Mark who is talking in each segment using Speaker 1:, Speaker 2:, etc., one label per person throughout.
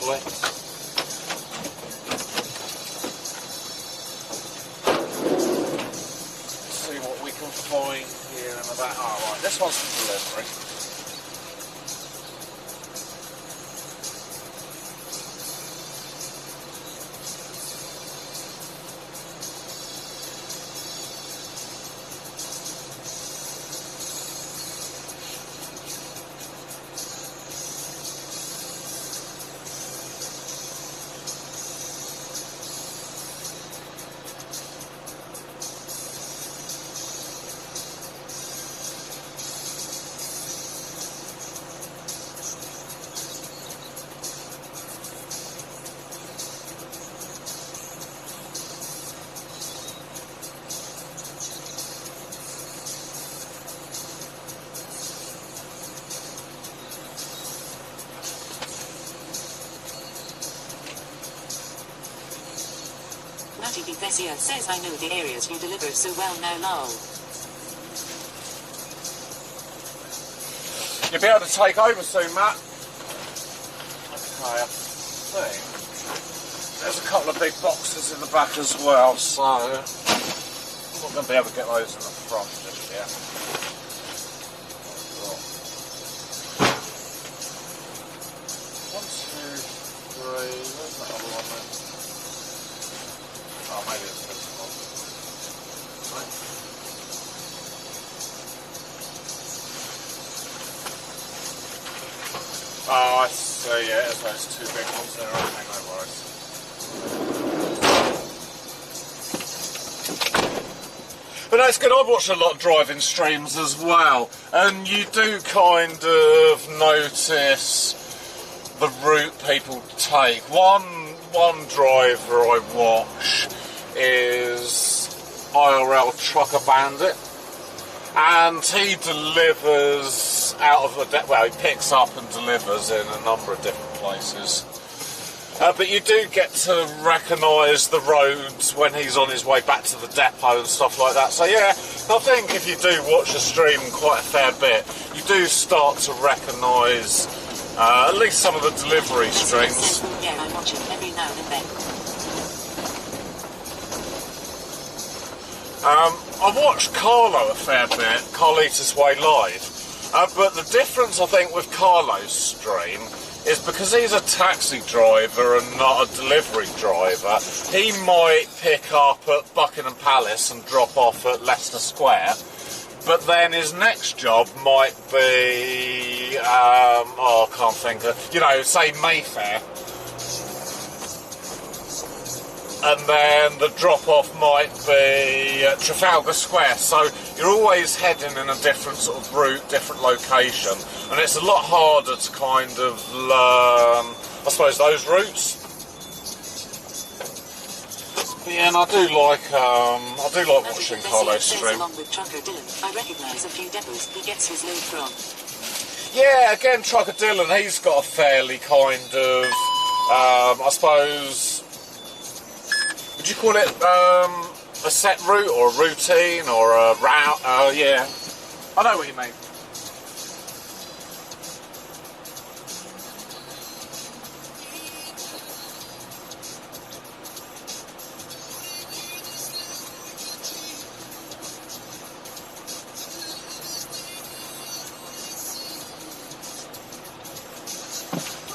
Speaker 1: hopefully. See what we can find here in the back. Oh, right, this one's for delivery.
Speaker 2: Bessia says I know the areas you deliver so well now, lol.
Speaker 1: You'll be able to take over soon, Matt. Okay, I think there's a couple of big boxes in the back as well, so I'm not going to be able to get those in the front just yet. One, two, three, where's that other one then? Oh, maybe it's this one. Right. Oh, I see, yeah, it's those two big ones there, okay, no worries. But that's good, I've watched a lot of driving streams as well, and you do kind of notice the route people take. One driver I watch is IRL Trucker Bandit, and he delivers out of the well, he picks up and delivers in a number of different places. But you do get to recognise the roads when he's on his way back to the depot and stuff like that. So yeah, I think if you do watch the stream quite a fair bit, you do start to recognise at least some of the delivery streams.
Speaker 2: Yeah, I watch it every now and then.
Speaker 1: I watched Carlo a fair bit, Carlita's Way Live, but the difference I think with Carlo's stream is because he's a taxi driver and not a delivery driver, he might pick up at Buckingham Palace and drop off at Leicester Square, but then his next job might be, I can't think of, say Mayfair. And then the drop-off might be Trafalgar Square, so you're always heading in a different sort of route, different location, and it's a lot harder to kind of learn, I suppose, those routes. But yeah, and I do like watching Carlo's stream.
Speaker 2: Along with Trucker Dylan, I recognise a few depots he gets his load from.
Speaker 1: Yeah, again, Trucker Dylan, he's got a fairly kind of, I suppose, would you call it a set route or a routine or a route? Yeah, I know what you mean.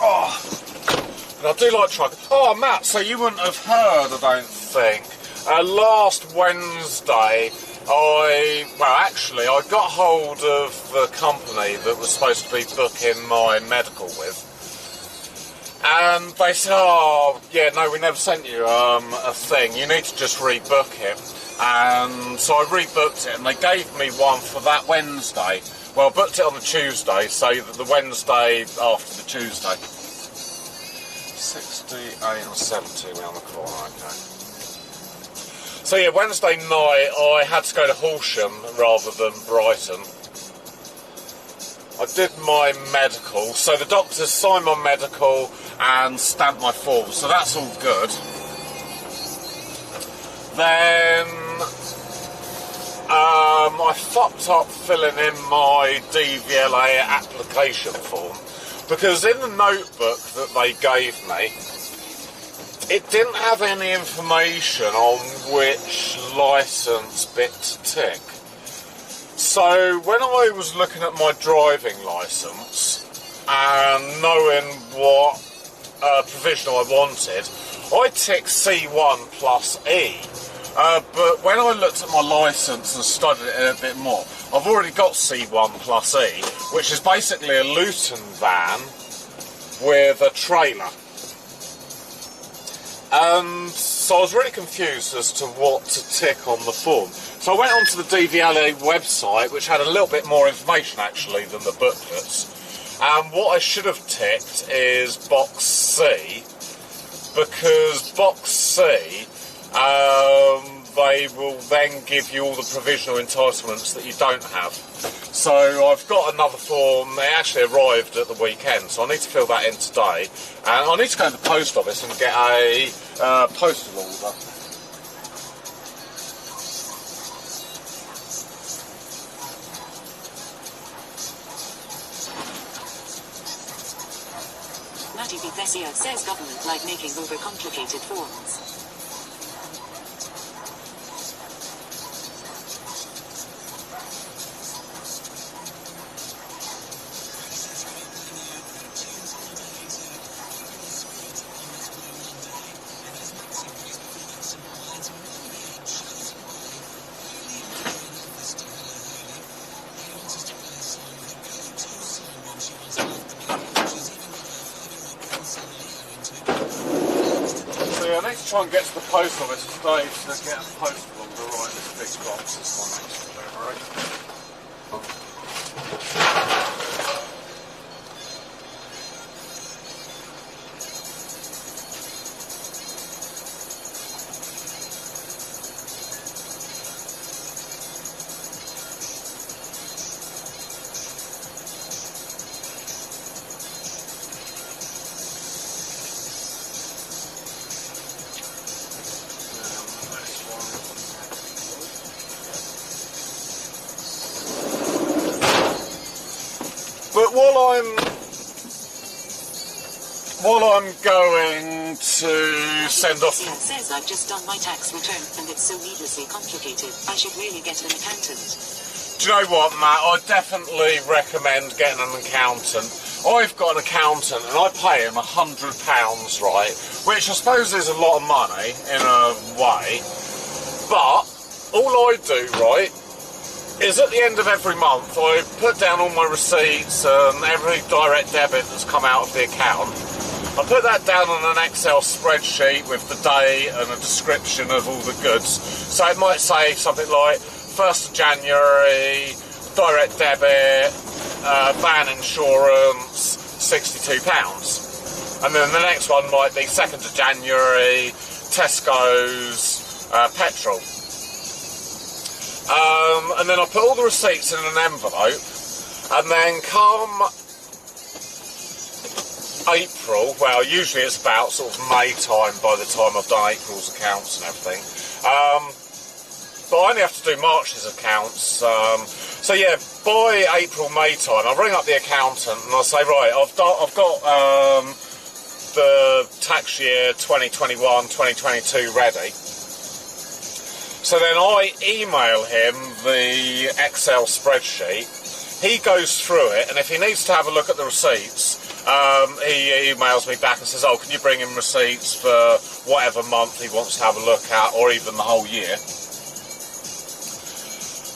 Speaker 1: Oh, and I do like truck. Oh, Matt, so you wouldn't have heard, I don't think. Last Wednesday, I got hold of the company that was supposed to be booking my medical with. And they said, oh, yeah, no, we never sent you a thing. You need to just rebook it. And so I rebooked it, and they gave me one for that Wednesday. Well, I booked it on the Tuesday, so that the Wednesday after the Tuesday. 68 and 70 around the corner, okay. So yeah, Wednesday night I had to go to Horsham rather than Brighton. I did my medical, so the doctors signed my medical and stamped my form, so that's all good. Then I fucked up filling in my DVLA application form, because in the notebook that they gave me, it didn't have any information on which licence bit to tick. So when I was looking at my driving licence and knowing what provisional I wanted, I ticked C1 plus E. But when I looked at my licence and studied it a bit more, I've already got C1 plus E, which is basically a Luton van with a trailer. And so I was really confused as to what to tick on the form. So I went onto the DVLA website, which had a little bit more information actually than the booklets. And what I should have ticked is box C, because box C, they will then give you all the provisional entitlements that you don't have. So I've got another form. It actually arrived at the weekend, so I need to fill that in today. And I need to go to the post office and get a postal order.
Speaker 2: Matty Bethesda says government like making overcomplicated forms.
Speaker 1: I need to try and get to the post office today to get a postal order. Right, this big box is my next delivery. But while I'm going to send off...
Speaker 2: It says I've just done my tax return and it's so needlessly complicated. I should really get an accountant.
Speaker 1: Do you know what, Matt? I definitely recommend getting an accountant. I've got an accountant and I pay him £100, right? Which I suppose is a lot of money in a way. But all I do, right, is at the end of every month I put down all my receipts and every direct debit that's come out of the account. I put that down on an Excel spreadsheet with the date and a description of all the goods. So it might say something like 1st of January, direct debit, van insurance, £62. And then the next one might be 2nd of January, Tesco's, petrol. And then I put all the receipts in an envelope, and then come April, well, usually it's about sort of May time by the time I've done April's accounts and everything. But I only have to do March's accounts. So yeah, by April, May time, I ring up the accountant and I say, right, I've got the tax year 2021-2022 ready. So then I email him the Excel spreadsheet. He goes through it, and if he needs to have a look at the receipts, he emails me back and says, oh, can you bring him receipts for whatever month he wants to have a look at, or even the whole year.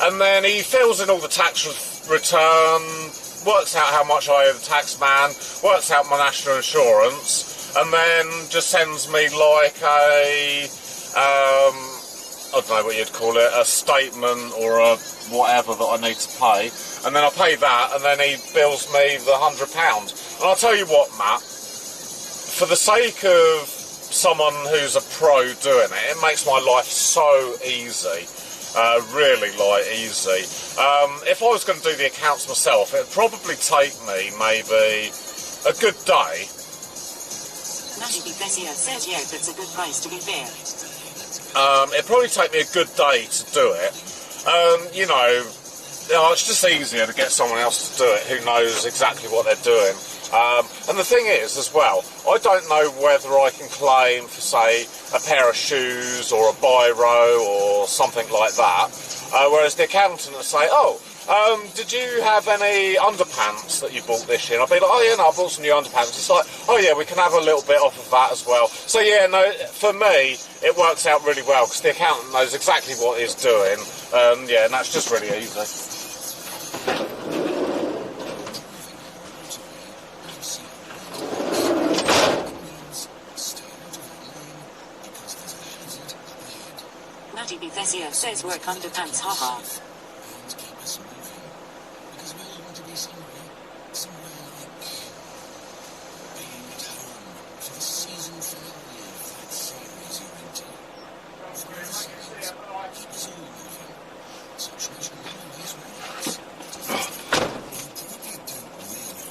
Speaker 1: And then he fills in all the tax return, works out how much I owe the tax man, works out my national insurance, and then just sends me like a... I don't know what you'd call it, a statement or a whatever that I need to pay, and then I pay that, and then he bills me the £100. And I'll tell you what, Matt, for the sake of someone who's a pro doing it, it makes my life so easy, really easy. If I was going to do the accounts myself, it'd probably take me maybe a good day.
Speaker 2: Matty Bethesda says, yeah, that's a good price to be fair.
Speaker 1: It'd probably take me a good day to do it. You know, it's just easier to get someone else to do it who knows exactly what they're doing. And the thing is, as well, I don't know whether I can claim for, say, a pair of shoes or a biro or something like that, whereas the accountant will say, oh, did you have any underpants that you bought this year? And I'll be like, oh yeah, no, I bought some new underpants. It's like, oh yeah, we can have a little bit off of that as well. So yeah, no, for me, it works out really well because the accountant knows exactly what he's doing. Yeah, and that's just really easy.
Speaker 2: Matty Bethesio says work underpants, haha.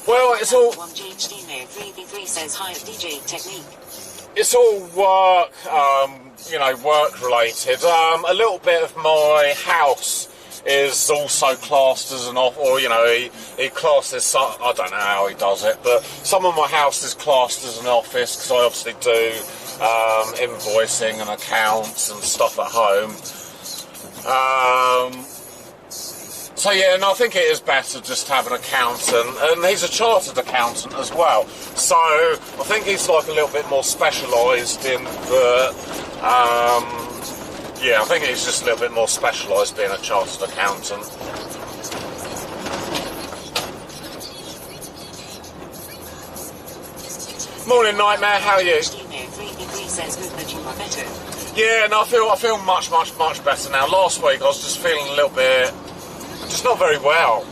Speaker 1: Well, it's all...
Speaker 2: says hi DJ technique.
Speaker 1: It's all work, work related. A little bit of my house is also classed as an office, or, he classes, I don't know how he does it, but some of my house is classed as an office because I obviously do invoicing and accounts and stuff at home. So yeah, and I think it is better just to have an accountant, and he's a chartered accountant as well, so I think he's like a little bit more specialised in the, I think he's just a little bit more specialised being a chartered accountant. Morning Nightmare, how are you? Yeah, no, I feel much better now. Last week I was just feeling a little bit, just not very well.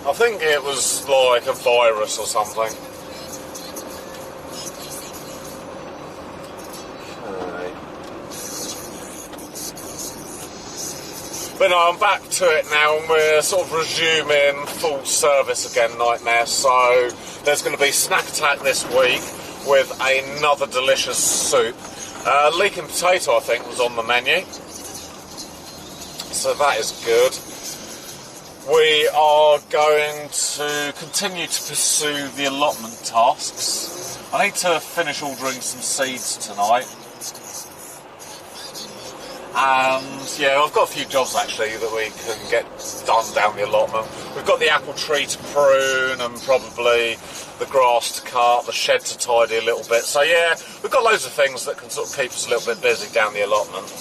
Speaker 1: I think it was like a virus or something. Okay. But no, I'm back to it now and we're sort of resuming full service again, Nightmare. So there's going to be Snack Attack this week with another delicious soup. Leek and potato, I think, was on the menu. So that is good. We are going to continue to pursue the allotment tasks. I need to finish ordering some seeds tonight. And yeah, I've got a few jobs actually that we can get done down the allotment. We've got the apple tree to prune and probably the grass to cut, the shed to tidy a little bit. So yeah, we've got loads of things that can sort of keep us a little bit busy down the allotment.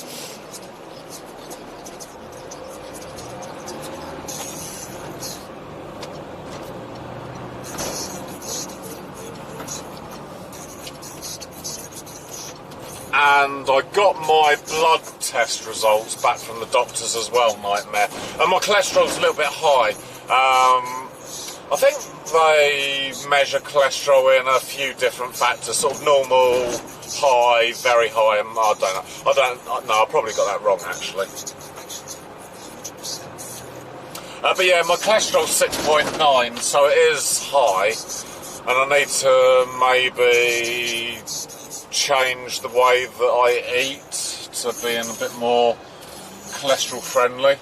Speaker 1: And I got my blood test results back from the doctors as well, Nightmare. And my cholesterol's a little bit high. I think they measure cholesterol in a few different factors, sort of normal, high, very high, and I probably got that wrong actually. But yeah, my cholesterol's 6.9, so it is high, and I need to maybe change the way that I eat to being a bit more cholesterol friendly.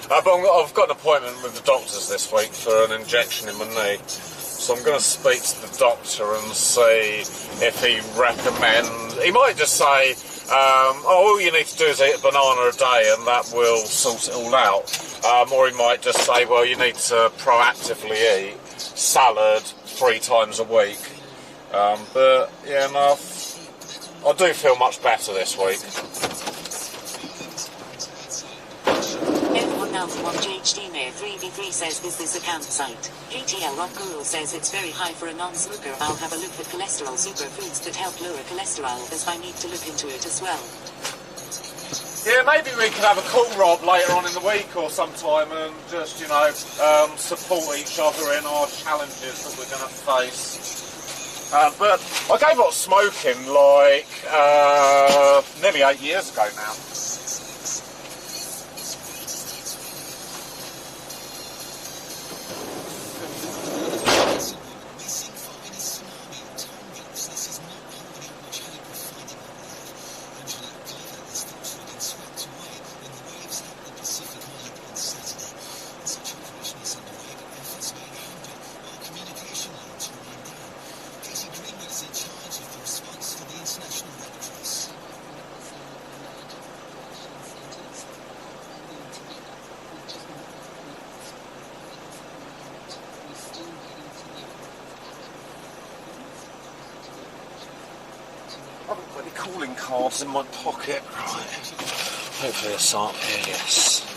Speaker 1: But I've got an appointment with the doctors this week for an injection in my knee, so I'm going to speak to the doctor and see if he recommends. He might just say, all you need to do is eat a banana a day and that will sort it all out. Or he might just say, well, you need to proactively eat salad 3 times a week. But yeah, no, I do feel much better this week.
Speaker 2: F1JHD3B3 says, is this account site? KTL Rock Guru says it's very high for a non-smoker. I'll have a look at cholesterol superfoods that help lower cholesterol, as I need to look into it as well.
Speaker 1: Yeah, maybe we could have a call, Rob, later on in the week or sometime and just, support each other in our challenges that we're going to face. But I gave up smoking nearly 8 years ago now. haven't got any calling cards in my pocket. Right. Hopefully it's up here, yes.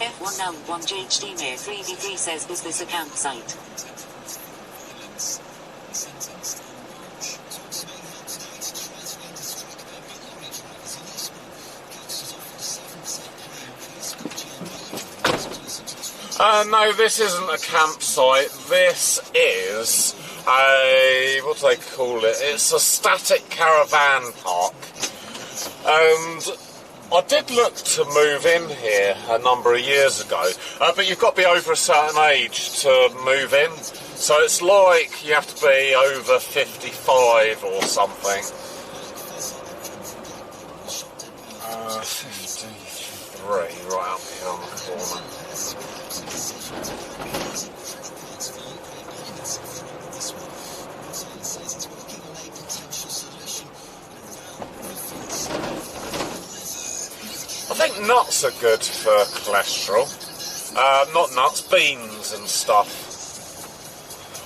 Speaker 2: F1 now 1JHD Mayor 3v3 says business account site.
Speaker 1: No, this isn't a campsite. This is a, what do they call it? It's a static caravan park. And I did look to move in here a number of years ago, but you've got to be over a certain age to move in. So it's like you have to be over 55 or something. 53, right up here on the corner. I think nuts are good for cholesterol. Not nuts, beans and stuff.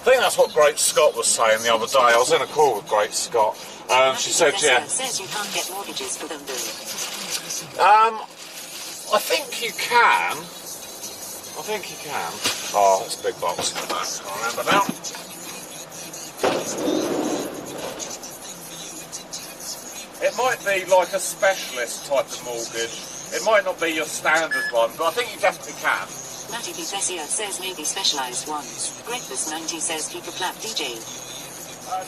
Speaker 1: I think that's what Great Scott was saying the other day. I was in a call with Great Scott. She said, yeah.
Speaker 2: Says you can't get mortgages for them, do
Speaker 1: I think you can. I think you can. Oh, that's a big box in the back. I remember now. It might be like a specialist type of mortgage. It might not be your standard one, but I think you definitely can.
Speaker 2: Matty B. Bessia says maybe specialised ones. Breakfast 90 says keep a clap DJ.
Speaker 1: No,